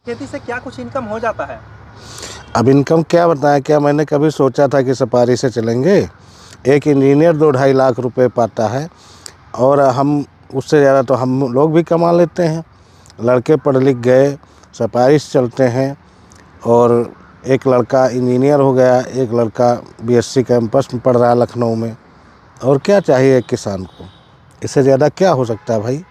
खेती से क्या कुछ इनकम हो जाता है? अब इनकम क्या बताएं, क्या मैंने कभी सोचा था कि सुपारी से चलेंगे। एक इंजीनियर 2-2.5 लाख रुपए पाता है और हम उससे ज़्यादा तो हम लोग भी कमा लेते हैं। लड़के पढ़ लिख गए, सुपारी से चलते हैं और एक लड़का इंजीनियर हो गया, एक लड़का बीएससी कैंपस में पढ़ रहा है लखनऊ में। और क्या चाहिए एक किसान को, इससे ज़्यादा क्या हो सकता है भाई।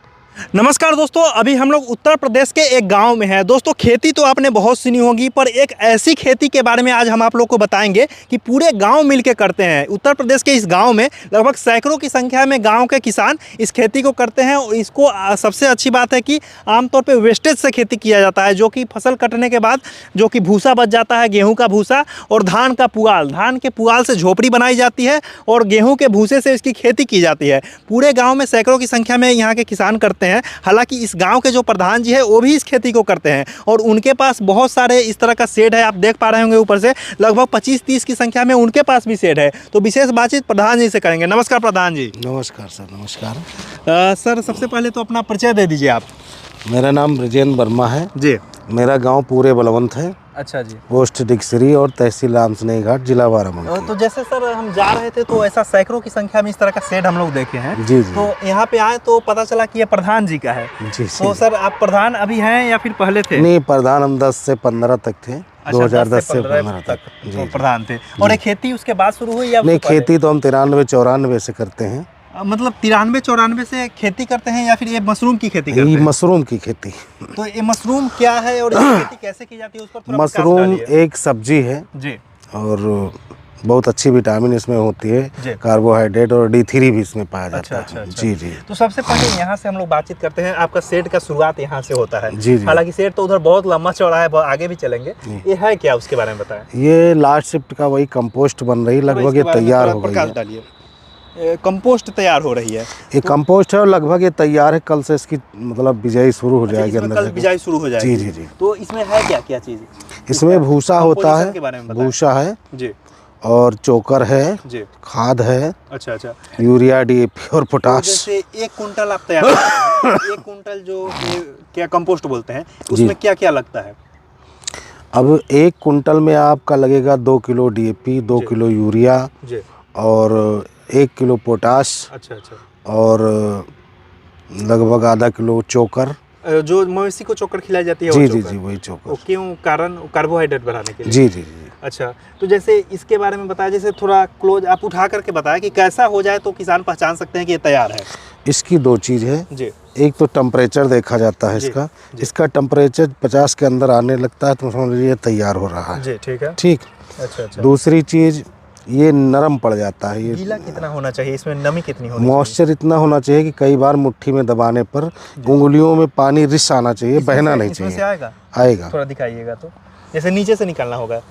नमस्कार दोस्तों, अभी हम लोग उत्तर प्रदेश के एक गांव में हैं। दोस्तों, खेती तो आपने बहुत सुनी होगी, पर एक ऐसी खेती के बारे में आज हम आप लोग को बताएंगे कि पूरे गांव मिलके करते हैं। उत्तर प्रदेश के इस गांव में लगभग सैकड़ों की संख्या में गांव के किसान इस खेती को करते हैं। और इसको सबसे अच्छी बात है कि आमतौर पे वेस्टेज से खेती किया जाता है, जो कि फसल कटने के बाद जो कि भूसा बच जाता है, गेहूँ का भूसा और धान का पुआल। धान के पुआल से झोपड़ी बनाई जाती है और गेहूँ के भूसे से इसकी खेती की जाती है। पूरे गाँव में सैकड़ों की संख्या में यहाँ के किसान करते हैं। हालांकि इस गांव के जो प्रधान जी है वो भी इस खेती को करते हैं और उनके पास बहुत सारे इस तरह का शेड है। आप देख पा रहे होंगे ऊपर से लगभग 25-30 की संख्या में उनके पास भी शेड है। तो विशेष बातचीत प्रधान जी से करेंगे। नमस्कार प्रधान जी। नमस्कार सर। नमस्कार सर, सबसे पहले तो अपना परिचय दे दीजिए आप। मेरा नाम ब्रिजेन वर्मा है जी। मेरा गांव पूरे बलवंत है। अच्छा जी। पोस्ट डिक्सरी और तहसील रामसनेही घाट, जिला बाराबंकी। तो जैसे सर हम जा रहे थे तो ऐसा सैकड़ों की संख्या में इस तरह का शेड हम लोग देखे हैं। जी जी। तो यहाँ पे आए तो पता चला कि ये प्रधान जी का है। जी तो सर, आप प्रधान अभी हैं या फिर पहले थे? नहीं, प्रधान हम 10 से 15 तक थे। 2010 से 15 तक तो प्रधान थे। और ये खेती उसके बाद शुरू हुई या नहीं, खेती तो हम 93-94 से करते हैं। मतलब 93-94 से खेती करते हैं या फिर ये मशरूम की खेती करते ये हैं? मशरूम की खेती। तो ये मशरूम क्या है और इसकी खेती कैसे की जाती है, उस पर थोड़ा प्रकाश मशरूम डालिए। एक सब्जी है जी। और बहुत अच्छी विटामिन इसमें होती जी। है, कार्बोहाइड्रेट और D3 भी इसमें पाया जाता है। अच्छा। जी जी। तो सबसे पहले यहाँ से हम लोग बातचीत करते हैं। आपका शेड का शुरुआत यहाँ से होता है। जी जी। हालांकि शेड तो उधर बहुत लंबा चौड़ा है, आगे भी चलेंगे। ये है क्या, उसके बारे में बताएं। ये लास्ट शिफ्ट का वही कंपोस्ट बन रही, लगभग ये तैयार हो गई है। कंपोस्ट तैयार हो रही है। ये कंपोस्ट है और लगभग ये तैयार है। कल से इसकी मतलब बिजाई शुरू हो जाएगी अंदर कल से। बिजाई शुरू हो जाएगी। जी जी जी। तो इसमें है क्या क्या चीज़? इसमें भूसा होता है, के बारे में बताएं। भूसा है जी और चोकर है जी, खाद है। अच्छा। यूरिया, DAP और तो पोटाश। जैसे 1 कुंटल आप तैयार करते हैं, 1 कुंटल जो क्या कंपोस्ट बोलते हैं, उसमें क्या क्या लगता है? अब 1 कुंटल में आपका लगेगा 2 किलो DAP, 2 किलो यूरिया जी। और 1 किलो पोटाश। अच्छा। और लगभग आधा किलो चोकर। जो मवेशी को चोकर खिलाई जाती है? जी जी जी, वही चोकर। वो क्यों? कारण कार्बोहाइड्रेट बढ़ाने के लिए? जी जी जी। अच्छा, तो जैसे इसके बारे में बताया, जैसे थोड़ा क्लोज आप उठा करके बताया कि कैसा हो जाए तो किसान पहचान सकते हैं कि ये तैयार है। इसकी 2 चीज़ है जी। एक तो टेम्परेचर देखा जाता है इसका। इसका टेम्परेचर 50 के अंदर आने लगता है तो समझ लीजिए तैयार हो रहा है। जी, ठीक है। ठीक। अच्छा। दूसरी चीज़, ये नरम पड़ जाता है। ये गीला कितना होना चाहिए, इसमें नमी कितनी होनी चाहिए? मॉइस्चर इतना होना चाहिए कि कई बार मुट्ठी में दबाने पर उंगलियों में पानी रिस आना चाहिए, बहना नहीं चाहिए। इसमें से आएगा। थोड़ा दिखाइएगा तो। जैसे नीचे से निकालना होगा।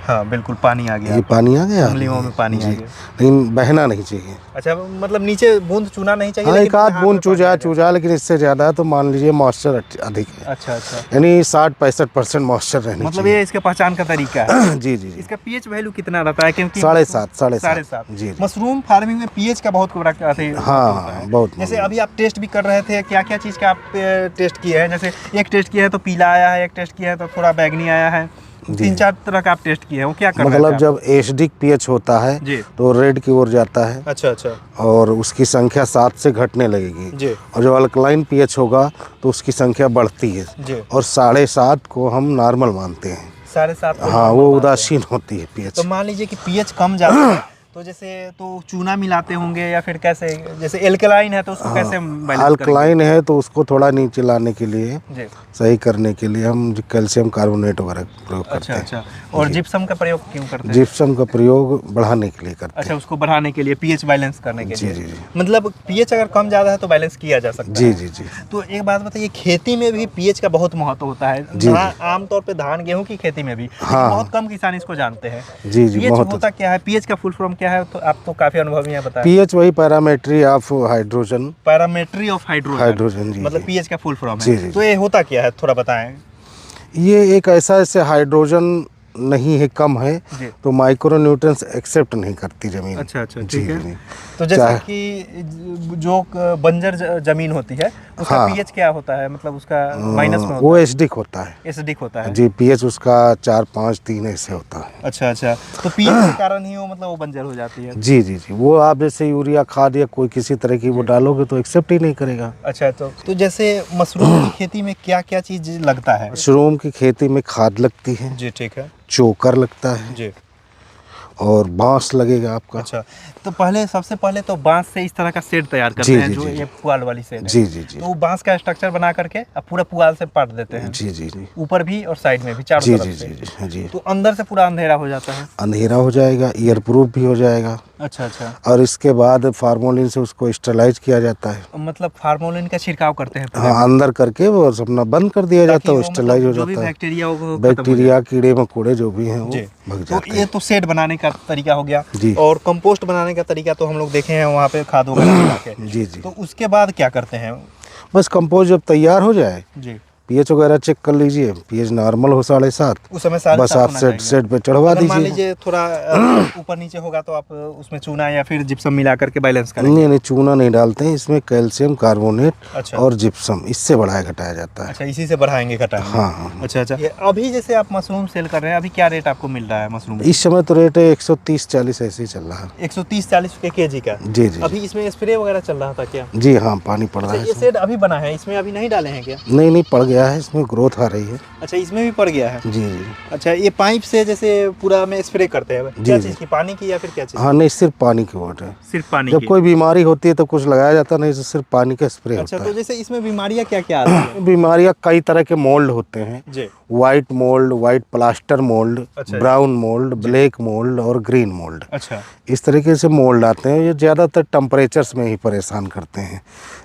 हाँ बिल्कुल, पानी आ गया। ये पानी आ गया, उंगलियों में पानी आ गया, लेकिन बहना नहीं चाहिए। अच्छा, मतलब नीचे बूंद चूना नहीं चाहिए? हाँ, एक आध बूंद चूजा, लेकिन इससे ज़्यादा तो मान लीजिए मॉइस्चर अधिक है। अच्छा। यानी 60-65% मॉइस्चर रहनी मतलब चाहिए। ये इसके पहचान का तरीका है। जी जी। इसका पीएच वैल्यू कितना रहता है? क्योंकि 7.5 जी। मशरूम फार्मिंग में पीएच का बहुत बड़ा हाँ, बहुत। जैसे अभी आप टेस्ट भी कर रहे थे, क्या क्या चीज़ का आप टेस्ट किए हैं? जैसे एक टेस्ट किया है तो पीला आया है, एक टेस्ट किया है तो थोड़ा बैगनी आया है, 3-4 तरह का आप टेस्ट किए हैं। वो क्या कर रहे थे? मतलब जब एसिडिक पीएच होता है तो रेड की ओर जाता है। अच्छा। और उसकी संख्या 7 से घटने लगेगी जी। और जब अल्कलाइन पीएच होगा तो उसकी संख्या बढ़ती है जी। और 7.5 को हम नॉर्मल मानते हैं। 7.5? हाँ, वो उदासीन होती है पीएच। तो मान लीजिए कि पीएच कम जाता है तो जैसे तो चूना मिलाते होंगे या फिर कैसे? जैसे एल्कलाइन है तो उसको कैसे बैलेंस? अल्कलाइन है तो उसको थोड़ा नीचे लाने के लिए, जी, सही करने के लिए हम कैल्शियम कार्बोनेट वगैरह प्रयोग करते हैं। अच्छा। और जिप्सम का प्रयोग क्यों करते हैं? जिप्सम का प्रयोग बढ़ाने के लिए करते हैं। अच्छा, उसको बढ़ाने के लिए, पीएच बैलेंस करने के लिए। जी। मतलब पीएच अगर कम ज़्यादा है तो बैलेंस किया जा सकता है। जी। तो एक बात बताइए, खेती में भी पीएच का बहुत महत्व होता है। आमतौर पे धान गेहूं की खेती में भी बहुत कम किसान इसको जानते हैं। जी। पीएच होता क्या है? पीएच का फुल फॉर्म क्या है? तो आप तो काफी अनुभवी हैं, बताएं। पीएच वही पैरामीट्री ऑफ हाइड्रोजन। पैरामीट्री ऑफ हाइड्रोजन जी। मतलब पीएच का फुल फॉर्म है। जी। तो ये होता क्या है, थोड़ा बताएं। ये एक ऐसा, जैसे हाइड्रोजन नहीं है, कम है, जी। तो माइक्रो न्यूट्रिएंट्स एक्सेप्ट नहीं करती ज़मीन। अच्छा अच्छा, जी ठीक है। जी। तो जैसे कि जो बंजर ज़मीन होती है उसका हाँ। पीएच क्या होता है, मतलब उसका माइनस में वो होता है? एसिडिक होता है। एसिडिक होता है। जी, पीएच उसका 4, 5, 3 ऐसे होता है। अच्छा अच्छा, तो पीएच के कारण ही वो मतलब वो बंजर हो जाती है। जी जी जी, वो आप जैसे यूरिया खाद या कोई किसी तरह की वो डालोगे तो एक्सेप्ट ही नहीं करेगा। अच्छा, तो जैसे मशरूम की खेती में क्या क्या चीज़ लगता है? मशरूम की खेती में खाद लगती है, जी ठीक है। चोकर लगता है जी। और बांस लगेगा आपका। अच्छा, तो सबसे पहले तो बांस से इस तरह का शेड तैयार करते जी, हैं, जी, जो जी, ये जी। पुआल वाली शेड है। जी जी जी तो वो बांस का स्ट्रक्चर बना करके अब पूरा पुआल से पाट देते हैं, जी जी जी ऊपर भी और साइड में भी, चारों जी तरफ जी से। जी जी जी। तो अंदर से पूरा अंधेरा हो जाता है। अंधेरा हो जाएगा, ईयर प्रूफ भी हो जाएगा, अच्छा अच्छा, और इसके बाद फार्मोलिन से उसको स्टरलाइज किया जाता है। मतलब फार्मोलिन का छिड़काव करते हैं पूरे हाँ, अंदर करके वो अपना बंद कर दिया ताकि जाता है, वो वो स्टरलाइज हो जो भी जाता है। बैक्टीरिया हो वो खत्म हो बैक्टीरिया, कीड़े मकोड़े जो भी हैं वो जी। भग तो जाते ये हैं। तो शेड बनाने का तरीका हो गया। जी। और कंपोस्ट बनाने का तरीका तो हम लोग देखे हैं वहाँ पे, खाद वगैरह मिला के। जी जी। तो उसके बाद क्या करते हैं? बस कंपोस्ट जब तैयार हो जाए, जी, पीएच वगैरह चेक कर लीजिए, पीएच नॉर्मल हो 7.5, उस समय बस आप सेट पे चढ़वा अगर मान दीजिए। लीजिए थोड़ा ऊपर नीचे होगा तो आप उसमें चूना या फिर जिप्सम मिला करके बैलेंस करेंगे? नहीं नहीं, चूना नहीं डालते हैं इसमें, कैल्शियम कार्बोनेट अच्छा। और जिप्सम, इससे बढ़ाया घटाया जाता है। अच्छा, इसी से बढ़ाएंगे घटाएंगे। हाँ हाँ। अच्छा अच्छा, ये अभी जैसे आप मशरूम सेल कर रहे हैं, अभी क्या रेट आपको मिल रहा है मशरूम? इस समय तो रेट है 130-40 ऐसे ही चल रहा है। 130-40 रुपये केजी का। जी जी अभी इसमें स्प्रे वगैरह चल रहा था क्या? जी। हाँ, पानी पड़ रहा अच्छा, है ये इसमें। शेड अभी बना है, इसमें अभी नहीं डाले हैं क्या? नहीं नहीं, पड़ गया है, इसमें ग्रोथ आ रही है। अच्छा, इसमें भी पड़ गया है। जी जी। अच्छा, ये पाइप से जैसे पूरा में स्प्रे करते हैं, जी, क्या जी। चीज़ की, पानी की या फिर क्या चीज़? हाँ नहीं, सिर्फ पानी की वाटर है। सिर्फ पानी जब की। कोई बीमारी होती है तो कुछ लगाया जाता नहीं, तो सिर्फ पानी का स्प्रे अच्छा, होता तो है। जैसे इसमें बीमारियां क्या क्या आती हैं? बीमारियां कई तरह के मोल्ड होते हैं। जी। White mould, white plaster mould, अच्छा। ब्राउन मोल्ड, ब्लैक मोल्ड और ग्रीन मोल्ड। अच्छा। इस तरीके से मोल्ड आते हैं। ये ज़्यादातर टेम्परेचर्स में ही परेशान करते हैं।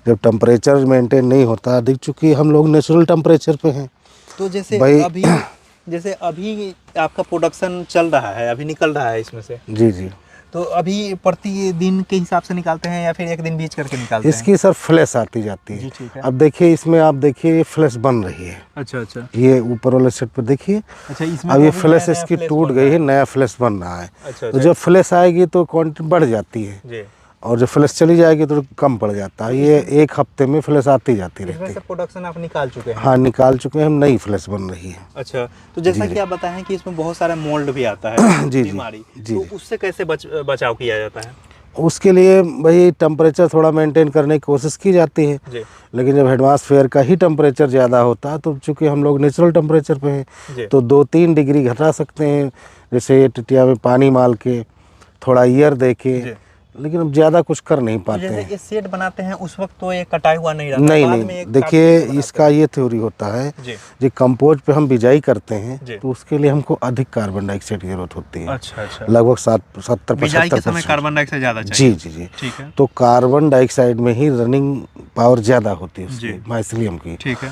जब टेम्परेचर मेंटेन नहीं होता अधिक, चूँकि हम लोग नेचुरल टेम्परेचर पे हैं। तो जैसे भाई अभी आपका प्रोडक्शन चल रहा है, अभी निकल रहा है इसमें से, जी जी। तो अभी प्रतिदिन के हिसाब से निकालते हैं या फिर एक दिन बीच करके निकालते हैं? इसकी सर फ्लैश आती जाती जी, है। ठीक है। अब देखिए इसमें, आप देखिए ये फ्लैश बन रही है। अच्छा अच्छा। ये ऊपर वाले सेट पर देखिए। अच्छा, इसमें अब तो ये अभी फ्लैश नया इसकी फ्लैश टूट बन गई रहा है, नया फ्लैश बन रहा है। अच्छा तो अच्छा। जब फ्लैश आएगी तो क्वांटिटी बढ़ जाती है, जी। और जब फ्लैश चली जाएगी तो कम पड़ जाता है। ये एक हफ्ते में फ्लैश आती जाती इसमें रहती से है। प्रोडक्शन आप निकाल चुके हैं? हाँ, निकाल चुके हैं हम, नई फ्लैश बन रही है। अच्छा, तो जैसा कि आप बताएं कि इसमें बहुत सारा मोल्ड भी आता है जी, जी, बीमारी, जी, तो जी। उससे कैसे बचाव किया जाता है? उसके लिए भाई टेम्परेचर थोड़ा मेंटेन करने की कोशिश की जाती है। जी। लेकिन जब एटमॉस्फेयर का ही टेम्परेचर ज़्यादा होता है, तो चूँकि हम लोग नेचुरल टेम्परेचर पे जी। हैं, तो 2-3 डिग्री घटा सकते हैं। जैसे ये टिटिया में पानी माल के, थोड़ा ईयर दे के, जी। लेकिन अब ज़्यादा कुछ कर नहीं तो पाते जैसे हैं। ये सेट बनाते हैं उस वक्त तो ये कटाई हुआ नहीं रहता, नहीं बाद में नहीं, एक देखिए काट के बनाते इसका ये थ्योरी होता है, जी। जो कंपोज पे हम बिजाई करते हैं जी। तो उसके लिए हमको अधिक कार्बन डाइऑक्साइड की जरूरत होती है। अच्छा अच्छा। लगभग 70-75%। बिजाई के समय कार्बन डाइऑक्साइड ज़्यादा चाहिए? जी जी जी। ठीक है। तो कार्बन डाइऑक्साइड में ही रनिंग पावर ज़्यादा होती है जी। उसकी, माइसिलियम की। ठीक है।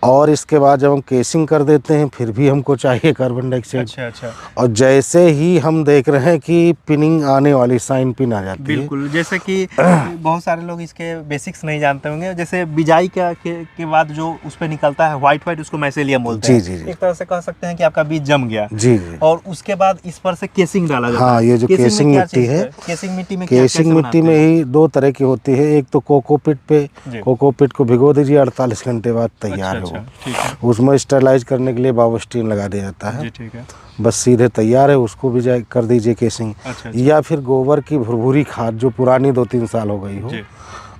और इसके बाद जब हम केसिंग कर देते हैं फिर भी हमको चाहिए कार्बन डाइऑक्साइड। अच्छा अच्छा। और जैसे ही हम देख रहे हैं कि पिनिंग आने वाली, साइन पिन आ जाती है। बिल्कुल, जैसे कि बहुत सारे लोग इसके बेसिक्स नहीं जानते होंगे, जैसे बिजाई के बाद जो उस पर निकलता है व्हाइट उसको माइसेलियम बोलते हैं। जी, जी, जी। एक तरह से कह सकते हैं कि आपका बीज जम गया। जी जी। और उसके बाद इस पर से केसिंग डाला जाता है। हाँ, ये जो केसिंग में केसिंग क्या मिट्टी चीज़ है, केसिंग मिट्टी में केसिंग मिट्टी में ही 2 तरह की होती है। एक तो कोकोपिट पे, जी। कोकोपिट को भिगो दीजिए, 48 घंटे बाद तैयार अच्छा, है वो। ठीक है। उसमें स्टरलाइज करने के लिए बावस्टीन लगा दिया जाता है। जी, ठीक है। बस सीधे तैयार है, उसको भी जाए कर दीजिए केसिंग। अच्छा, या फिर गोबर की भुरभुरी खाद जो पुरानी 2-3 साल हो गई हो, जी।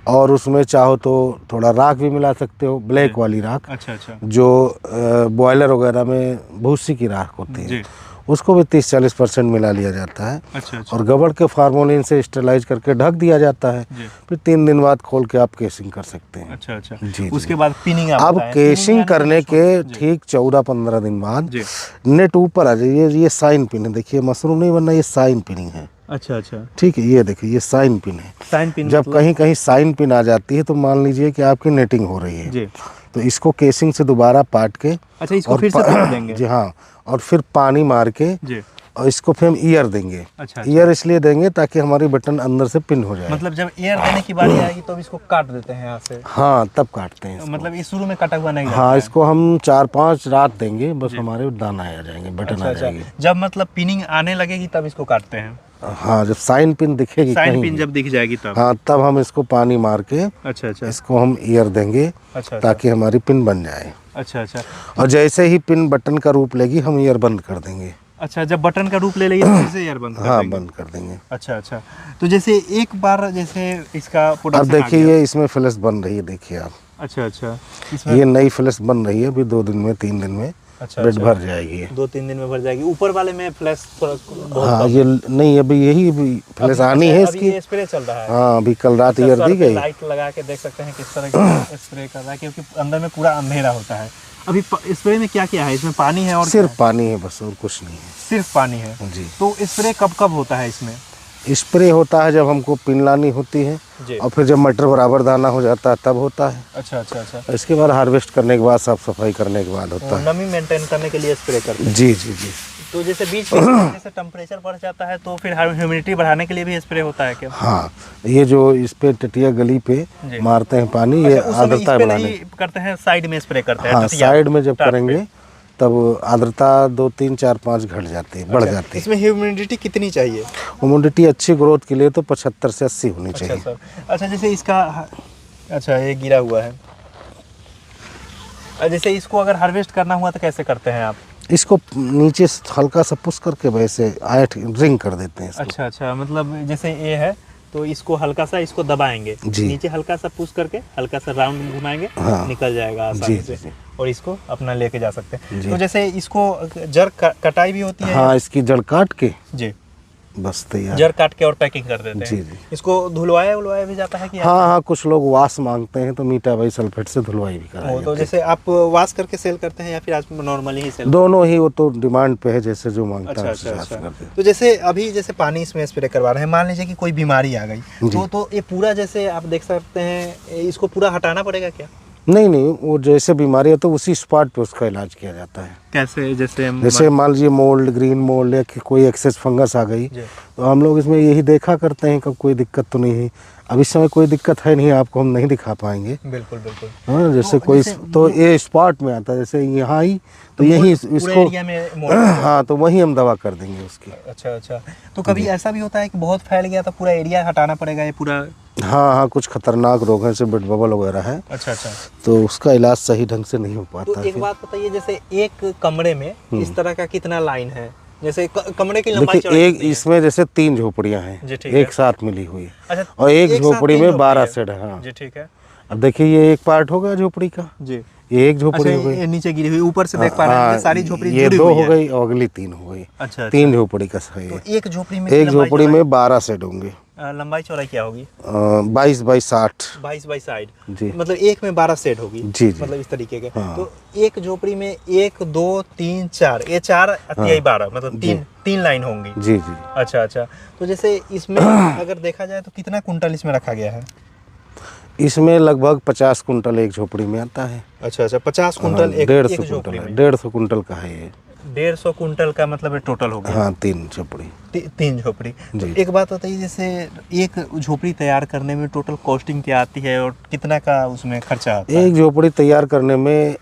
और उसमें चाहो तो थोड़ा राख भी मिला सकते हो, ब्लैक वाली राख, अच्छा अच्छा। जो बॉयलर वगैरह में भूसी की राख होती है, जी। उसको भी 30-40% मिला लिया जाता है। अच्छा अच्छा। और गोबर के फार्मोलिन से स्टरलाइज करके ढक दिया जाता है। जी। फिर 3 दिन बाद खोल के आप केसिंग कर सकते हैं। अच्छा अच्छा। जी, जी। उसके बाद पिनिंग अब केसिंग करने के ठीक 14-15 दिन बाद जी। नेट ऊपर आ जाइए। ये साइन पिन है, देखिए मशरूम नहीं बनना, ये साइन पिनिंग है। अच्छा अच्छा। ठीक है, ये देखिए ये साइन पिन है। साइन पिन जब कहीं कहीं साइन पिन आ जाती है तो मान लीजिए कि आपकी नेटिंग हो रही है। जी। तो इसको केसिंग से दोबारा पाट के, अच्छा, इसको और फिर से तोड़ देंगे? जी हाँ, और फिर पानी मार के जी। और इसको फिर हम ईयर देंगे। अच्छा, ईयर इसलिए देंगे ताकि हमारी बटन अंदर से पिन हो जाए। मतलब जब एयर देने की बारी आएगी तो इसको काट देते हैं यहाँ से। हाँ, तब काटते हैं इसको। मतलब ये शुरू में कटा हुआ नहीं रहता हाँ, है। इसको हम 4-5 रात देंगे, बस हमारे दाना आ जाएंगे, बटन अच्छा आ अच्छा, जाएगी। जब मतलब पिनिंग आने लगेगी तब इसको काटते हैं। हाँ, जब साइन पिन दिखेगी साइन कहीं पिन भी, जब दिख जाएगी तब। हाँ, तब हम इसको पानी मार के अच्छा अच्छा इसको हम ईयर देंगे अच्छा ताकि हमारी पिन बन जाए। अच्छा अच्छा और जैसे ही पिन बटन का रूप लेगी हम ईयर बंद कर देंगे। अच्छा, जब बटन का रूप ले लेगी तो इसे एयर बंद कर हाँ, देंगे। बंद कर देंगे। अच्छा अच्छा, तो जैसे एक बार जैसे इसका अब प्रोडक्शन देखिए ये इसमें फ्लैश बन रही है, देखिए आप, अच्छा अच्छा, इसमें ये नई फ्लैश बन रही है। अभी 2 दिन में 3 दिन में अच्छा बेड अच्छा, भर जाएगी ये। 2-3 दिन में भर जाएगी। ऊपर वाले में फ्लैश बहुत हाँ, कम ये नहीं, अभी यही फ्लैश आनी है अभी इसकी। ये स्प्रे चल रहा है। हाँ, अभी कल रात अच्छा, ईयर सर दी पे गई। लाइट लगा के देख सकते हैं किस तरह की स्प्रे कर रहा है, क्योंकि अंदर में पूरा अंधेरा होता है। अभी स्प्रे में क्या क्या है? इसमें पानी है और सिर्फ पानी है बस, और कुछ नहीं है। सिर्फ पानी है। जी। तो स्प्रे कब कब होता है इसमें? स्प्रे होता है जब हमको पिन लानी होती है, जी। और फिर जब मटर बराबर दाना हो जाता है तब होता है। अच्छा अच्छा अच्छा, इसके बाद हार्वेस्ट करने के बाद, साफ सफाई करने के बाद होता है। नमी मेंटेन करने के लिए स्प्रे करते हैं। जी जी जी। तो जैसे बीच में जैसे टेम्परेचर बढ़ जाता है तो फिर ह्यूमिडिटी बढ़ाने के लिए भी स्प्रे होता है क्या? हाँ, ये जो इस पे टटिया गली पे जी। मारते हैं पानी, ये अच्छा, उस समय इस आर्द्रता पे बढ़ाने। नहीं करते हैं, साइड में स्प्रे करते हैं। हाँ, टटिया, साइड में जब टाट पे। करेंगे तब आर्द्रता 2, 3, 4, 5 घट जाती है, बढ़ अच्छा, जाती है। इसमें ह्यूमिडिटी कितनी चाहिए? ह्यूमिडिटी अच्छी ग्रोथ के लिए तो 75 से 80 होनी अच्छा चाहिए। सर, अच्छा जैसे इसका, अच्छा ये गिरा हुआ है, जैसे इसको अगर हार्वेस्ट करना हुआ तो कैसे करते हैं आप? इसको नीचे से हल्का सा पुश करके वैसे आयत रिंग कर देते हैं इसको। अच्छा अच्छा, मतलब जैसे ये है तो इसको हल्का सा इसको दबाएंगे, जी। नीचे हल्का सा पुश करके हल्का सा राउंड घुमाएंगे, हाँ। निकल जाएगा आसानी जी, से, जी। और इसको अपना लेके जा सकते हैं। जी। तो जैसे इसको जड़ कटाई भी होती है? हाँ, इसकी जड़ काट के जी, बस तैयार। जड़ काट के और पैकिंग कर देते हैं। जी जी। इसको धुलवाया भी जाता है कि हाँ हाँ, कुछ लोग वाश मांगते हैं तो मीठा बाई सल्फेट से धुलवाई भी कराई तो जाती है। जैसे आप वॉश करके सेल करते हैं या फिर आज नॉर्मली ही सेल? दोनों ही, वो तो डिमांड पे है, जैसे जो मांगता अच्छा है अच्छा उस हिसाब से अच्छा, करते हैं। तो जैसे अभी जैसे पानी इसमें स्प्रे करवा रहे हैं, मान लीजिए कि कोई बीमारी आ गई जी। तो ये पूरा जैसे आप देख सकते हैं, इसको पूरा हटाना पड़ेगा क्या? नहीं नहीं, वो जैसे बीमारी है तो उसी स्पॉट पे उसका इलाज किया जाता है। कैसे? जैसे जैसे मान लीजिए मोल्ड, ग्रीन मोल्ड या कि कोई एक्सेस फंगस आ गई, जी। तो हम लोग इसमें यही देखा करते हैं कि कोई दिक्कत तो नहीं है। अब इस समय कोई दिक्कत है नहीं, आपको हम नहीं दिखा पाएंगे। बिल्कुल बिल्कुल। हाँ, जैसे तो कोई जैसे तो ये स्पॉट में आता है, जैसे यहाँ ही तो यही पूरे इसको, एरिया में मोड़। हाँ, तो वहीं हम दवा कर देंगे उसकी। अच्छा अच्छा, तो कभी ऐसा भी होता है कि बहुत फैल गया तो पूरा एरिया हटाना पड़ेगा ये पूरा? हाँ हाँ, कुछ खतरनाक रोग हैं, जैसे बेड बबल वगैरह है, अच्छा अच्छा, तो उसका इलाज सही ढंग से नहीं हो तो पाता एक फिर। बात बताइए, जैसे एक कमरे में इस तरह का कितना लाइन है? जैसे कमरे की लंबाई देखिए, चौड़ाई एक कितनी है? इसमें जैसे 3 झोपड़ियाँ जी, हैं ठीक है। एक साथ मिली हुई, अच्छा, और एक साथ झोपड़ी तीन में झोपड़ी 12 है। शेड है। हाँ, जी ठीक है। अब देखिए ये एक पार्ट होगा झोपड़ी का, जी, ये एक झोपड़ी अच्छा हो गई। ये नीचे गिरी हुई, ऊपर से देख पा रहे हैं कि सारी झोपड़ी ये जुड़ी 2 हुई हो है। गई और अगली 3 हो गई। अच्छा 3 झोपड़ी का सही तो है। एक झोपड़ी में एक झोपड़ी में 12 शेड होंगे। लंबाई चौड़ाई क्या होगी? 22 बाई 60। 22 बाई साइड, जी मतलब एक में 12 सेट होगी। जी जी। मतलब इस तरीके के। हाँ। तो एक झोपड़ी में 1 2 3 4, ये 4 अतियाई 12, मतलब तीन लाइन होंगी। जी जी। अच्छा अच्छा, तो जैसे इसमें अगर देखा जाए तो कितना कुंटल इसमें रखा गया है? इसमें लगभग 50 कुंटल एक झोपड़ी में आता है। अच्छा अच्छा, 50 कुंटल एक 150 कुंटल झोपड़ी है, में? 150 कुंटल का है ये। 150 कुंटल का मतलब टोटल हो गया। हाँ, 3 झोपड़ी। 3 झोपड़ी। तो जी। एक बात बताइए, जैसे एक झोपड़ी तैयार करने में टोटल कॉस्टिंग क्या आती है और कितना का उसमें खर्चा आता है? एक झोपड़ी तैयार करने में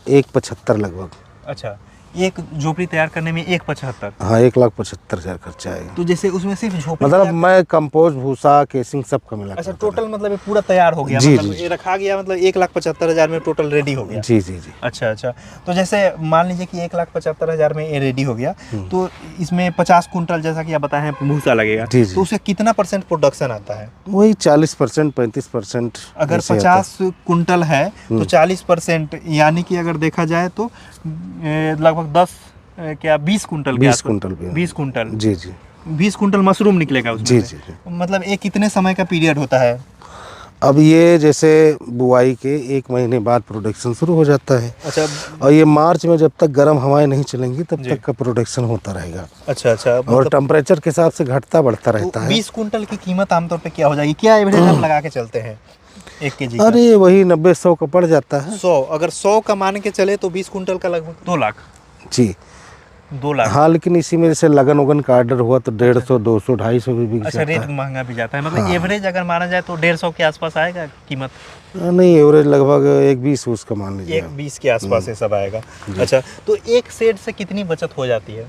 1,75 लगभग। अच्छा, एक झोपड़ी तैयार करने में 1,75? हाँ, 1,75,000 खर्चा है। तो जैसे उसमें सिर्फ झोपड़ी मतलब तैयार- मैं कंपोस्ट, भूसा, केसिंग सब का मिला अच्छा, करता टोटल मतलब ये पूरा तैयार हो गया? जी, मतलब जी, ये रखा गया, मतलब 1,75,000 में टोटल रेडी हो गया? था। जी जी जी। अच्छा अच्छा, तो जैसे मान लीजिए कि 1,75,000 में ये रेडी हो गया, तो इसमें 50 कुंटल जैसा कि आप बताए हैं भूसा लगेगा, जी, जी। तो उससे कितना % प्रोडक्शन आता है? वही 40%, 35%। अगर ऐसे आता है। 50 कुंटल है तो 40%, यानी कि अगर देखा जाए तो लगभग 20 कुंटल के 20 आसपास। कुंटल भी। 20 कुंटल, जी जी 20 कुंटल मशरूम निकलेगा उसमें जी से। जी जी। मतलब ये कितने समय का पीरियड होता है? अब ये जैसे बुआई के 1 महीने बाद प्रोडक्शन शुरू हो जाता है, अच्छा और ये मार्च में जब तक गर्म हवाएं नहीं चलेंगी तब जी। तक का प्रोडक्शन होता रहेगा, अच्छा अच्छा, और मतलब टेम्परेचर के हिसाब से घटता बढ़ता रहता है। 20 कुंटल की कीमत आमतौर पे क्या हो जाएगी? क्या एवरेज हम लगा के चलते हैं 1 केजी का? अरे वही 90-100 का पड़ जाता है। 100, अगर 100 का मान के चले तो 20 कुंटल का लगभग 2 लाख। जी, 2 लाख। हाँ, लेकिन इसी में जैसे लगन उगन का ऑर्डर हुआ तो 150, 200, 250 भी बिक अच्छा, जाता रेट है। महंगा भी जाता है, मतलब एवरेज अगर माना जाए तो 150 के आसपास आएगा कीमत। नहीं, एवरेज लगभग 120 उसका मान लीजिए। 120 के आसपास ये सब आएगा। अच्छा, तो एक शेड से कितनी बचत हो जाती है?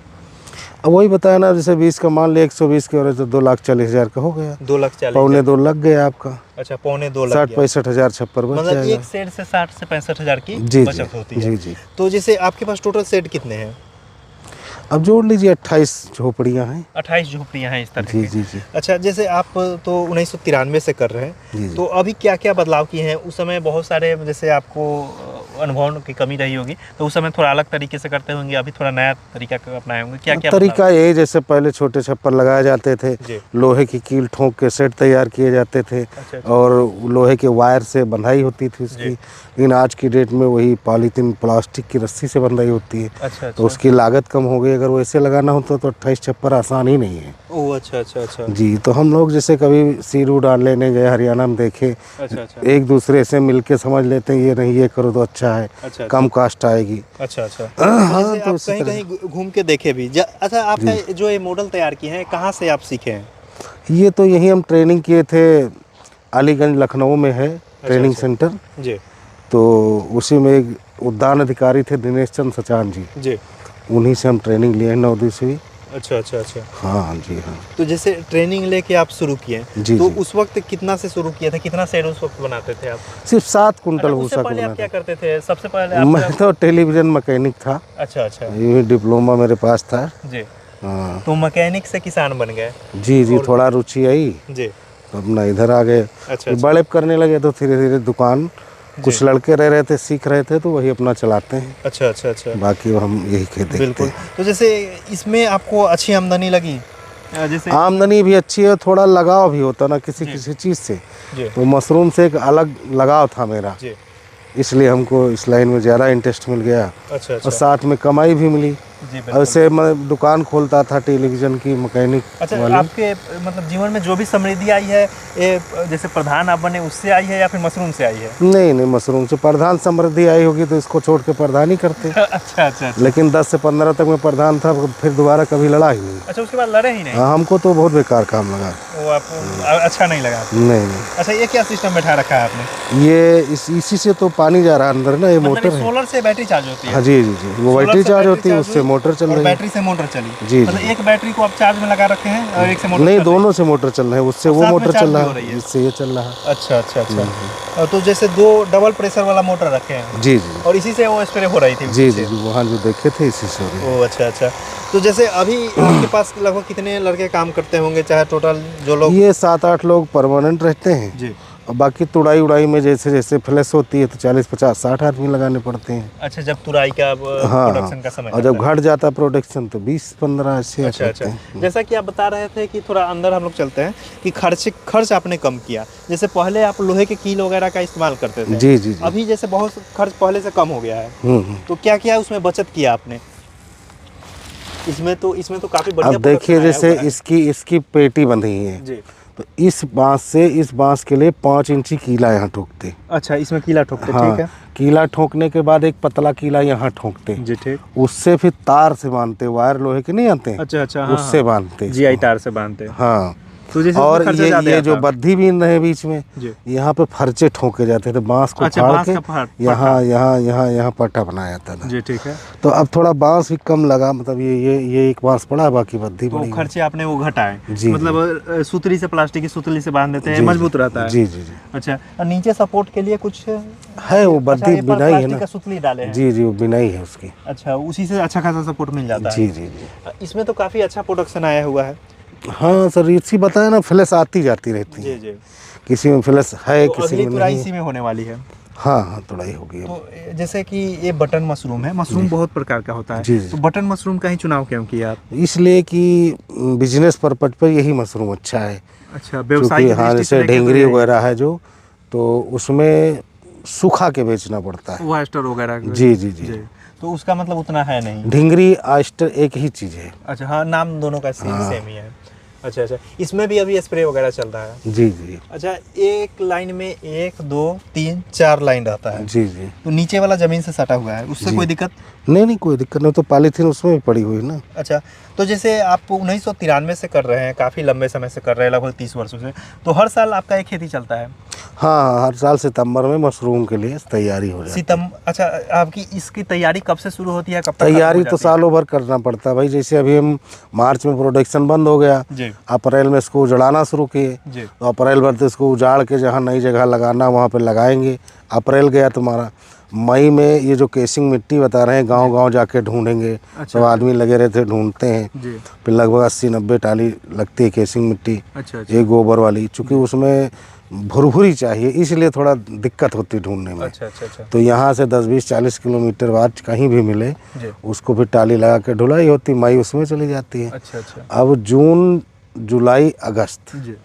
अब वही बताया ना, जैसे 20 का मान लिया, 120 के एवरेज तो 2,40,000 का हो गया। 2,40,000। पौने 2 लग गया आपका। अच्छा, पौने 2 लाख। 60-65,000 छप्पर बच मतलब जाएगा। एक शेड से 60 से 65,000 की जी बचत होती है। जी जी। तो जैसे आपके पास टोटल शेड कितने हैं? अब जोड़ लीजिए 28 झोपड़ियाँ हैं। 28 झोपड़ियाँ हैं इस तरह जी की। जी जी अच्छा, जैसे आप तो 1993 से कर रहे हैं, जी जी। तो अभी क्या क्या बदलाव किए हैं? उस समय बहुत सारे, जैसे आपको अनुभव की कमी रही होगी, तो उस समय थोड़ा अलग तरीके से करते होंगे, अभी थोड़ा नया तरीका अपनाए होंगे, क्या क्या तरीका यही, जैसे पहले छोटे छप्पर लगाए जाते थे, जी। लोहे की कील ठोक के सेट तैयार किए जाते थे, अच्छा। और लोहे के वायर से बंधाई होती थी उसकी। जी। लेकिन आज की डेट में वही पॉलीथीन प्लास्टिक की रस्सी से बंधाई होती है। अच्छा। तो उसकी लागत कम हो गई। अगर वैसे लगाना होता तो 28 छप्पर आसान ही नहीं है। ओह, अच्छा अच्छा अच्छा। जी, तो हम लोग जैसे कभी सीरू डाल लेने गए हरियाणा में, देखे, अच्छा अच्छा एक दूसरे से मिलके समझ लेते हैं, ये नहीं ये करो तो अच्छा है, अच्छा कम कास्ट आएगी। अच्छा अच्छा। हाँ, जैसे तो आप इसी कहीं तरह कहीं घूम के देखे भी अच्छा, आपका जो ये मॉडल तैयार किए हैं, कहाँ से आप सीखे हैं? ये तो यहीं हम ट्रेनिंग किए थे, अलीगंज लखनऊ में है ट्रेनिंग अच्छा। सेंटर। जी तो उसी में एक उद्यान अधिकारी थे दिनेश चंद सचान जी, जी। उन्हीं से हम ट्रेनिंग लिए हैं 9-10वीं। अच्छा अच्छा अच्छा। हाँ जी हाँ। तो जैसे ट्रेनिंग लेके आप शुरू किए, जी तो जी। उस वक्त कितना से शुरू किए थे? कितना शेड उस वक्त बनाते थे आप? सिर्फ 7 कुंटल अच्छा, उससे भूसा को पहले आप क्या बनाते। करते थे? सबसे पहले मैं आप तो टेलीविज़न मैकेनिक था। अच्छा अच्छा। ये डिप्लोमा मेरे पास था। जी। हाँ तो मैकेनिक से किसान बन गए? जी जी, और थोड़ा रुचि आई जी। तो अपना इधर आ गए। अच्छा ये अच्छा बड़े करने लगे तो धीरे धीरे दुकान, कुछ जी। लड़के रह रहे थे, सीख रहे थे, तो वही अपना चलाते हैं। अच्छा अच्छा अच्छा। बाकी हम यही देखते बिल्कुल। हैं। तो जैसे इसमें आपको अच्छी आमदनी लगी? जैसे आमदनी भी अच्छी है, थोड़ा लगाव भी होता ना किसी जी। किसी चीज़ से। जी तो मशरूम से एक अलग लगाव था मेरा, जी। इसलिए हमको इस लाइन में ज़्यादा इंटरेस्ट मिल गया, अच्छा और अच्छा। साथ में कमाई भी मिली। जी और बिल्कुल। ऐसे मैं दुकान खोलता था टेलीविज़न की, मैकेनिक अच्छा, वाली। आपके मतलब जीवन में जो भी समृद्धि आई है, ये जैसे प्रधान आप बने उससे आई है या फिर मशरूम से आई है? नहीं नहीं, मशरूम से प्रधान समृद्धि आई होगी तो इसको छोड़ के प्रधान ही करते। अच्छा अच्छा अच्छा। लेकिन 10 से 15 तक मैं प्रधान था, फिर दोबारा कभी लड़ा ही नहीं। अच्छा, उसके बाद लड़े ही नहीं? हाँ, हमको तो बहुत बेकार काम लगा। वो आपको अच्छा नहीं लगा? नहीं नहीं, अच्छा, ये क्या सिस्टम बैठा रखा है आपने? ये इसी से तो पानी जा रहा है अंदर ना, ये मतलब मोटर है। सोलर से बैटरी चार्ज होती है? हाँ जी जी जी, वो सोलर बैटरी से चार्ज बैटरी होती है, चार्ज उससे हुई मोटर चल और रही है। बैटरी से मोटर चली? जी मतलब जी। एक बैटरी को आप चार्ज में लगा रखे हैं और एक से मोटर नहीं, चल रही है? दोनों से मोटर चल रहे हैं, उससे और वो साथ में मोटर चार्ज चल भी रहा हो रही है, है? इससे ये चल रहा है। अच्छा अच्छा अच्छा। तो जैसे 2 डबल प्रेशर वाला मोटर रखे हैं जी जी और इसी से वो स्प्रे हो रही थी? जी जी जी, वहाँ जो देखे थे इसी से हो रही है। ओह, अच्छा अच्छा। तो जैसे अभी आपके पास लगभग कितने लड़के काम करते होंगे, चाहे टोटल जो लोग? ये 7-8 लोग परमानेंट रहते हैं, जी। और बाकी तुड़ाई उड़ाई में जैसे जैसे फ्लैश होती है तो 40-50-60 आदमी लगाने पड़ते हैं। अच्छा, जब तुराई का हाँ प्रोडक्शन हाँ, का समय और जब आता है। घट जाता है प्रोडक्शन तो 20-15 ऐसे अच्छा रहते अच्छा। हैं। जैसा कि आप बता रहे थे कि थोड़ा अंदर हम लोग चलते हैं कि खर्च आपने कम किया। जैसे पहले आप लोहे के कील वगैरह का इस्तेमाल करते थे, जी जी जी। अभी जैसे बहुत खर्च पहले से कम हो गया है, हम्म। तो क्या क्या उसमें बचत किया आपने? इसमें तो काफी बढ़िया अब देखिए, प्रोडक्शन आया जैसे हुआ है। इसकी पेटी बंधी है, जी। तो इस बांस के लिए 5 इंची कीला यहाँ ठोकते। अच्छा, इसमें कीला ठोकते, ठीक हाँ, है। कीला ठोकने के बाद एक पतला कीला यहाँ ठोकते, जी ठीक। उससे फिर तार से बांधते, वायर लोहे के नहीं आते, अच्छा अच्छा, हाँ उससे हाँ। बांधते GI इसको। तार से बांधते। हाँ, तो जैसे और उसमें खर्चा ये ज़्यादा जो आता। बद्धी बीन रहे बीच में, जी। यहाँ पे फर्चे ठोके जाते थे, बांस को अच्छा, फाड़ बांस के का पट्टा। यहाँ पट्टा बनाया जाता था। जी ठीक है। तो अब थोड़ा बांस भी कम लगा, मतलब ये एक बांस पड़ा, बाकी बद्धी तो पड़ी। खर्चे आपने वो घटाए? जी, मतलब सुतली से, प्लास्टिक की सुतली से बांध देते हैं, जी, मजबूत रहता है। जी जी जी। अच्छा, और नीचे सपोर्ट के लिए कुछ है, वो अच्छा, बद्धी ये पर बिनाई है प्लास्टिक ना। का सुतली डाले हैं? जी जी, वो बिनाई है उसकी। अच्छा, उसी से अच्छा खासा सपोर्ट मिल जाता है। जी जी जी। इसमें तो काफी अच्छा प्रोडक्शन आया हुआ है। हाँ सर, इसी बताया ना, फ्लैश आती जाती रहती जी है, जी। किसी में फ्लैश है, तो किसी अगली में तुराई नहीं। इसी में होने वाली है? हाँ हाँ, तुड़ाई होगी अब। तो जैसे कि ये बटन मशरूम है, मशरूम बहुत प्रकार का होता है, जी, जी। तो बटन मशरूम का ही चुनाव क्यों किया आप? इसलिए कि बिजनेस पर्पज पर यही मशरूम अच्छा है। अच्छा, व्यवसाय क्योंकि की हाँ, दृष्टि से जैसे देखें तो ढेंगरी यही है। वगैरह है जो, तो उसमें सूखा के बेचना पड़ता है। ऑयस्टर वगैरह का। जी जी जी। तो उसका मतलब उतना है नहीं। ढिंगरी आयस्टर एक ही चीज़ है। अच्छा हाँ, नाम दोनों का सेम हाँ। सेम ही है। अच्छा अच्छा, इसमें भी अभी स्प्रे वगैरह चल रहा है? जी जी अच्छा, एक लाइन में 1 2 3 4 लाइन रहता है, जी जी। तो नीचे वाला जमीन से सटा हुआ है, उससे जी। कोई दिक्कत? नहीं कोई दिक्कत नहीं, तो पॉलीथीन उसमें भी पड़ी हुई ना। अच्छा, तो जैसे आप 1993 से कर रहे हैं, काफ़ी लंबे समय से कर रहे हैं, लगभग 30 वर्षों से, तो हर साल आपका एक खेती चलता है? हाँ, हर साल सितंबर में मशरूम के लिए तैयारी हो जाती है। अच्छा, आपकी इसकी तैयारी कब से शुरू होती है, कब तक खत्म तैयारी हो तो जाती है? सालों भर करना पड़ता है भाई। जैसे अभी हम मार्च में प्रोडक्शन बंद हो गया, जी अप्रैल में इसको उजड़ाना शुरू किए, जी। तो अप्रैल भर तो इसको उजाड़ के जहाँ नई जगह लगाना वहाँ पे लगाएंगे। अप्रैल गया तुम्हारा, मई में ये जो केसिंग मिट्टी बता रहे हैं गांव-गांव जाके ढूंढेंगे। अच्छा, सब आदमी लगे रहते ढूंढते हैं, जी। फिर लगभग 80-90 टाली लगती है केसिंग मिट्टी, अच्छा अच्छा ये गोबर वाली। चूँकि उसमें भुरभुरी चाहिए, इसलिए थोड़ा दिक्कत होती है ढूंढने में। अच्छा अच्छा अच्छा। तो यहाँ से 10-20-40 किलोमीटर बाद कहीं भी मिले, जी। उसको फिर टाली लगा के ढुलाई होती, मई उसमें चली जाती है। अच्छा अच्छा। अब जून जुलाई अगस्त, जी।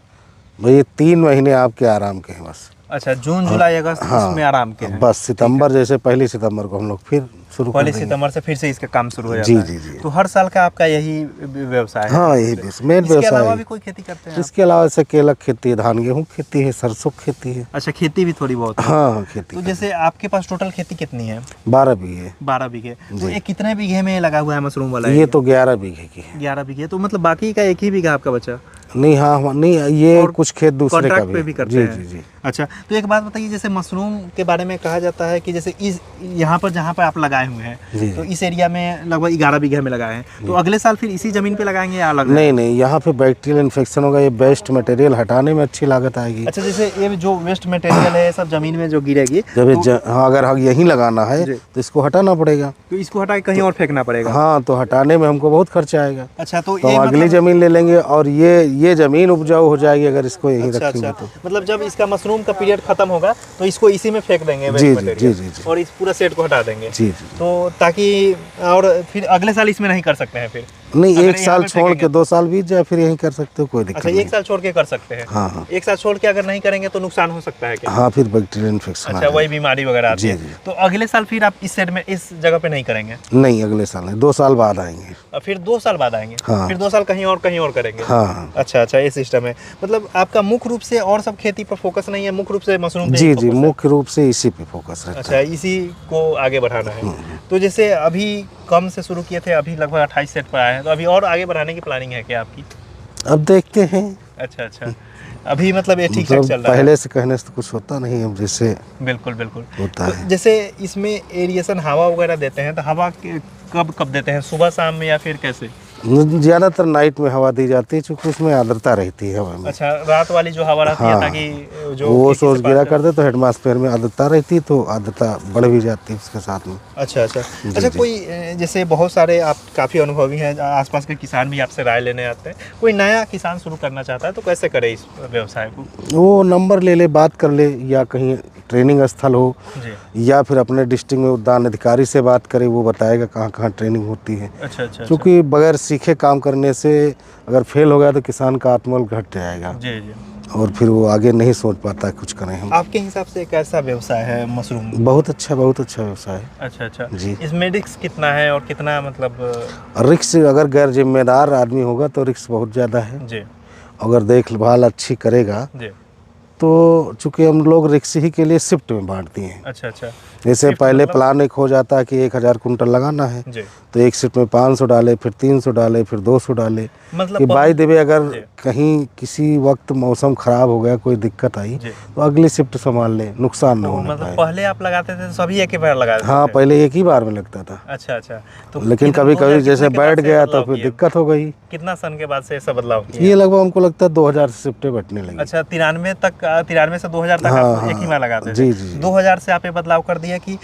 भाई ये 3 महीने आपके आराम के हैं बस। अच्छा, जून जुलाई अगस्त इसमें आराम के हैं? बस सितंबर, जैसे 1 सितंबर को हम लोग फिर शुरू कर पहली देंगे। सितंबर से फिर से इसका काम शुरू हो जाता जी है? जी जी। तो हर साल का आपका यही व्यवसाय है? हाँ, यही मेन इसके अलावा व्यवसाय भी है। कोई खेती करते हैं आप? इसके अलावा ऐसे केला की खेती है, धान गेहूँ की खेती है, सरसों की खेती है। अच्छा, खेती भी थोड़ी बहुत है? हाँ खेती तो है। जैसे आपके पास टोटल खेती कितनी है? 12 बीघे। 12 बीघे। तो ये कितने बीघे में लगा हुआ है मशरूम वाला? ये तो 11 बीघे की है। 11 बीघे, तो मतलब बाकी का 1 ही बीघा आपका बचा? नहीं, हाँ नहीं, ये और कुछ खेत दूसरे का कॉन्ट्रैक्ट पे भी करते जी हैं? जी जी। अच्छा, तो एक बात बताइए, जैसे मशरूम के बारे में कहा जाता है कि जैसे इस यहाँ पर जहाँ पर आप लगाए हुए हैं, जी। तो इस एरिया में लगभग 11 बीघे में लगाए हैं, तो अगले साल फिर इसी जमीन पे लगाएंगे या अलग? नहीं, यहाँ पे बैक्टीरियल इन्फेक्शन होगा, ये वेस्ट मटेरियल हटाने में अच्छी लागत आएगी। अच्छा, जैसे ये जो वेस्ट मटेरियल है सब जमीन में जो गिरेगी, जब ये तो, हाँ, अगर हम यहीं लगाना है जी। तो इसको हटाना पड़ेगा। तो इसको हटा के कहीं और फेंकना पड़ेगा? हाँ, तो हटाने में हमको बहुत खर्चा आएगा। अच्छा, तो तो ये हम अगली मतलब, जमीन ले लेंगे और ये जमीन उपजाऊ हो जाएगी अगर इसको यहीं अच्छा रखेंगे अच्छा, तो। मतलब जब इसका मशरूम का पीरियड खत्म होगा तो इसको इसी में फेंक देंगे वेस्ट जी, मटेरियल, जी, जी, जी। और इस पूरा सेट को हटा देंगे? जी जी। तो ताकि, और फिर अगले साल इसमें नहीं कर सकते हैं फिर? नहीं, अगर 1 यहाँ साल पे छोड़ फेंकेंगे के 2 साल बीत जाए फिर यहीं कर सकते हो, कोई दिक्कत अच्छा, नहीं। 1 साल छोड़ के कर सकते हैं? हाँ हाँ 1 साल छोड़ के अगर नहीं करेंगे तो नुकसान हो सकता है क्या? हाँ, फिर बैक्टीरियल इन्फेक्शन अच्छा, वही बीमारी वगैरह आती जी, है। जी। तो अगले साल फिर आप इस सेट में, इस जगह पे नहीं करेंगे? नहीं, अगले साल नहीं, 2 साल बाद आएंगे। और फिर 2 साल बाद आएंगे? हाँ। फिर 2 साल कहीं और करेंगे? हाँ अच्छा अच्छा, ये सिस्टम है। मतलब आपका मुख्य रूप से और सब खेती पर फोकस नहीं है, मुख्य रूप से मशरूम पे जी ही जी, फोकस है? मुख्य रूप से इसी पे फोकस रहता अच्छा, इसी को आगे बढ़ाना है। तो जैसे अभी कम से शुरू किए थे, अभी लगभग 28 सेट पर आए हैं, तो अभी और आगे बढ़ाने की प्लानिंग है क्या आपकी? है। अब देखते हैं। अच्छा अच्छा, अभी मतलब ये ठीक ठाक मतलब चल रहा है? पहले से कहने से तो कुछ होता नहीं, अब जैसे बिल्कुल बिल्कुल होता तो है। जैसे इसमें एरिएशन हवा वगैरह देते हैं, तो हवा कब कब देते हैं, सुबह शाम में या फिर कैसे? ज़्यादातर नाइट में हवा दी जाती है, क्योंकि उसमें आर्द्रता रहती है हवा में। अच्छा, रात वाली जो हवा रहती है, हाँ, ताकि जो वो खेती से सोच गिरा पास कर दे तो एटमॉस्फेयर में आर्द्रता रहती है, तो आर्द्रता बढ़ भी जाती है उसके साथ में। अच्छा अच्छा जी, अच्छा, जी। कोई जैसे बहुत सारे आप काफ़ी अनुभवी हैं, आसपास के किसान भी आपसे राय लेने आते हैं, कोई नया किसान शुरू करना चाहता है तो कैसे करे इस व्यवसाय को? वो नंबर ले ले, बात कर ले, या कहीं ट्रेनिंग स्थल हो, जी। या फिर अपने डिस्ट्रिक्ट में उद्यान अधिकारी से बात करे, वो बताएगा कहाँ कहाँ ट्रेनिंग होती है। अच्छा अच्छा क्योंकि बगैर सीखे काम करने से अगर फेल हो गया तो किसान का आत्मबल घट जाएगा, जी जी। और फिर वो आगे नहीं सोच पाता कुछ करें हम। आपके हिसाब से कैसा व्यवसाय है मशरूम? बहुत अच्छा व्यवसाय है। अच्छा अच्छा जी। इसमें रिस्क कितना है और कितना मतलब? रिक्स अगर गैर जिम्मेदार आदमी होगा तो रिक्स बहुत ज़्यादा है। जी अगर देखभाल अच्छी करेगा जी। तो चूँकि हम लोग रिक्स ही के लिए शिफ्ट में बांट दिए हैं। अच्छा अच्छा। जैसे शिफ्ट पहले मतलब? प्लान एक हो जाता है कि 1000 कुंटल लगाना है, जी। तो एक शिफ्ट में 500 डाले, फिर 300 डाले, फिर 200 डाले, मतलब कि बाई देवे अगर जी। कहीं किसी वक्त मौसम खराब हो गया, कोई दिक्कत आई, जी। तो अगली शिफ्ट संभाल ले, नुकसान न तो होने मतलब पाए। पहले आप लगाते थे तो सभी एक ही बार लगाते हाँ, थे? पहले एक ही बार में लगता था, अच्छा अच्छा। तो लेकिन कभी कभी जैसे बैठ गया तो फिर दिक्कत हो गई। कितना सन के बाद से ऐसा बदलाव किया? ये लगभग हमको लगता है 2000 से शिफ्टें बटने लगी। अच्छा, 93 से 2000 तक हाँ, आप एक ही बार लगाते थे? जी, जी, जी। 2000 से आप ये बदलाव कर दिया कि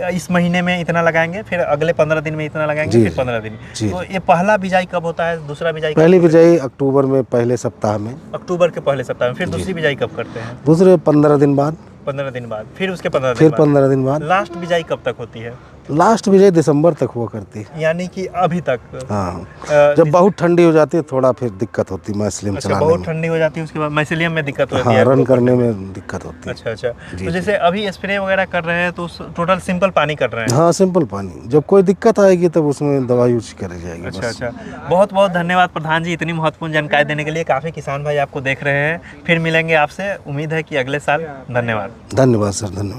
इस महीने में इतना लगाएंगे, फिर अगले 15 दिन में इतना लगाएंगे, जी, फिर 15 दिन। जी। तो ये पहला बिजाई कब होता है, दूसरा बिजाई कब पहली होता बिजाई अक्टूबर में पहले सप्ताह में, है? अक्टूबर के पहले सप्ताह में। फिर दूसरी बिजाई कब करते हैं? दूसरे 15 दिन बाद, 15 दिन बाद, फिर उसके 15 दिन फिर बाद। 15 दिन बाद, लास्ट बिजाई कब तक होती है? लास्ट विजय दिसंबर तक हुआ करती है। यानी कि अभी तक हाँ, जब बहुत ठंडी हो जाती है थोड़ा फिर दिक्कत होती है मैसलिम अच्छा, चलाने बहुत में। ठंडी हो जाती है उसके बाद मैसिलियम में दिक्कत होती हाँ, है रन आपको करने में दिक्कत होती है। अच्छा अच्छा। जी, तो जी। जैसे अभी स्प्रे वगैरह कर रहे हैं तो टोटल सिंपल पानी कर रहे हैं? हाँ, सिंपल पानी, जब कोई दिक्कत आएगी तब उसमें दवा यूज करी जाएगी। अच्छा बस। अच्छा। बहुत बहुत धन्यवाद प्रधान जी, इतनी महत्वपूर्ण जानकारी देने के लिए। काफ़ी किसान भाई आपको देख रहे हैं, फिर मिलेंगे आपसे, उम्मीद है कि अगले साल। धन्यवाद। धन्यवाद सर, धन्यवाद।